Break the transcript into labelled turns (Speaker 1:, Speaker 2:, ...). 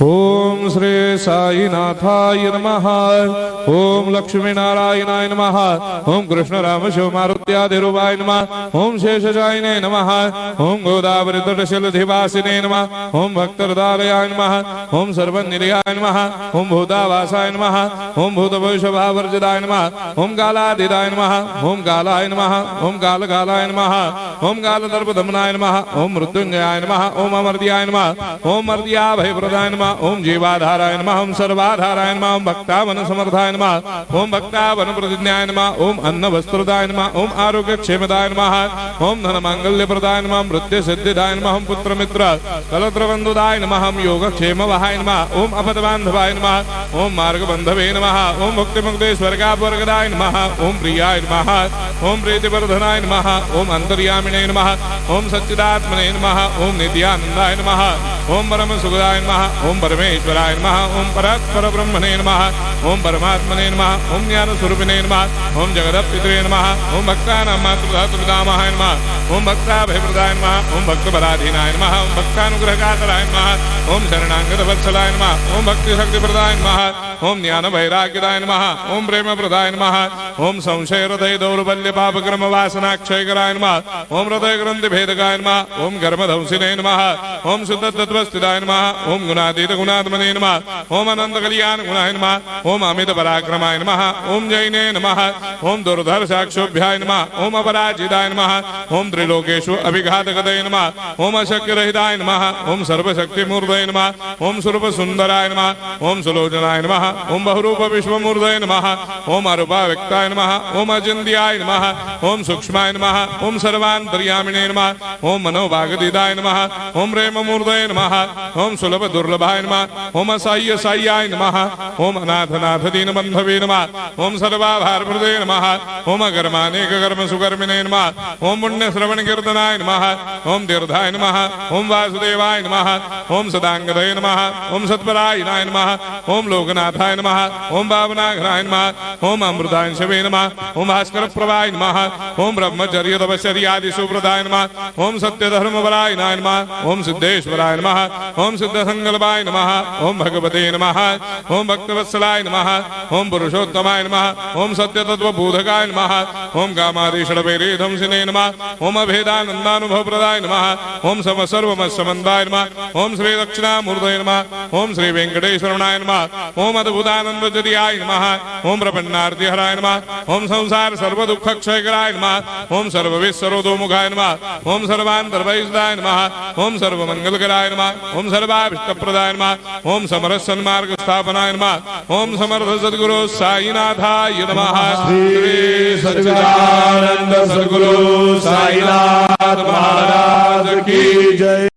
Speaker 1: ओम श्री साईनाथाय नमः। ओम लक्ष्मी नारायणाय नमः। ओम कृष्ण राम शिव मारुत्यादिरूपाय नमः। ओम शेषशायिने नमः। ओम गोदावरी तटशिलधिवासिने नमः। ओम भक्तहृदयाय नमः। ओम सर्वनिलयाय नमः। ओम भूतावासाय नमः। ओम भूतभविष्यभावर्जिताय नमः। ओम कालातीताय नमः। ओम कालाय नमः। ओम कालकालाय नमः। ओम कालदर्पदमनाय नमः। ओम मृत्युंजयाय नमः। ओम अमर्त्याय नमः। ओम मर्त्याभयप्रदाय नमः। ओम जीवाधाराय नमः। ओम सर्वाधाराय नमः। ओम भक्तावन समर्थाय नमः। ओम भक्तावन प्रतिज्ञाय नमः। ओम अन्न वस्त्रदाय नमः। ओम आरोग्य क्षेमदाय नमः। ओम धन मांगल्य प्रदाय नमः। मृत्यु सिद्धिदाय नमः। ओम पुत्र मित्र कलत्र बंधुदाय नमः। ओम योग क्षेम वहाय नमः। ओम अपद बांधवाय नमः। ओम मार्ग बंधवे नमः। ओम मुक्ति मुक्ति स्वर्गापवर्गदाय नमः। ओम प्रियाय नमः। ओम प्रीतिवर्धनाय नमः। ओम अंतर्यामिने नमः। ओम सच्चिदात्मने नमः। ओम नित्यानंदाय नमः। ओम परम सुखदाय नमः। ओम परमेश्वराय नमः। ओम परात्पर ब्रह्मणे नमः। ओम परमात्मने नमः। ओम ज्ञान स्वरूपिणे नमः। ओम जगदपितरे नमः। ओम भक्तानां मातृधातुर्धामाय नमः। ओम भक्ताभयप्रदाय नमः। ओम भक्तपराधीनाय नमः। ओम भक्तानुग्रहकातराय नमः। ओम शरणागतवत्सलाय नमः। ओम भक्तिशक्तिप्रदाय नमः। ओम ज्ञान वैराग्यदाय नमः। ओम प्रेमप्रदाय नमः। ओम संशय हृदय दौर्बल्य पापक्रम वासनाक्षयकराय नमः। ओम हृदय ग्रंथि भेदकाय नमः। ओम कर्मध्वंसिने नमः। ओम शुद्ध तत्वस्थिताय नमः। ओम गुणातीत गुणात्मने नमः। ओम अनंत कल्याण गुणाय नमः। ओम अमित पराक्रमाय नमः। ओम जैने नमः। ओम दुर्धर साक्षोभ्याय नमः। ओम अपराजिताय नमः। ओम त्रिलोकेषु अभिघातगतये नमः। ओम अशक्य रहिताय नमः। ओम सर्वशक्ति मूर्धये नमः। ओम स्वरूप सुंदराय नमः। ओम सुलोचनाय नमः। ओम बहुरूप विश्वमूर्धये नमः। ओम अरूपाव्यक्ताय नमः। ओम अचिन्त्याय नमः। ओम सूक्ष्माय नमः। ओम सर्वान्तर्यामिने नमः। ओम मनोभागदिदाय नमः। ओम प्रेम मूर्धये नमः। ओम सुलभ दुर्लभाय नमः। ओम असह्य साह्याय नमः। ओम अनाथनाथ दीनबंधवे नमः। ओम सर्वाभारप्रदे नमः। ओम अकर्मानेक कर्म सुकर्मिणे नमः। ओम पुण्य श्रवण कीर्तनाय नमः। ओम तीर्थाय नमः। ओम वासुदेवाय नमः। ओम सदांगदये नमः। ओम सत्परायणाय नमः। ओम लोकनाथाय नमः। ओम भावनाघ्नाय नमः। ओम अमृतांशवे नमः। ओम भास्कर प्रभाय नमः। ओम ब्रह्मचर्य तपश्चर्यादि सुप्रदाय नमः। ओम सत्य धर्म बलायनाय नमः। ओम सिद्धेश्वराय नमः। ओम सिद्ध संकल्पाय नमः। ओम भगवते नमः। ओम भक्तवत्सलाय नमः। ओम पुरुषोत्तमाय नमः। ओम सत्य तत्व बोधकाय नमः। ओम कामादिषडवैरे ध्वंसिने नमः। ओम अभेदानंदानुभव प्रदाय नमः। ओम सम सर्वमस्समन्दाय नमः। ओम श्री दक्षिणामूर्तये नमः। ओम श्री वेंकटेश्वरनाय नमः। ओम अद्भुतानंदजरियाय नमः। ओम प्रपन्नार्तिहराय नमः। ओम संसार सर्व दुख क्षयकराय नमः। ओम सर्वविस्सरोदोमुखाय नमः। ओम सर्वान्तर्वैसदाय नमः। ओम सर्वमंगलकराय नमः। ओम सर्वाभिष्टप्रदाय नमः। ओम समरस सन्मार्ग स्थापनाय नमः। ओम समर्थ सद्गुरु साईनाथाय नमः। श्री सच्चिदानंद सद्गुरु साईनाथ महाराज की जय।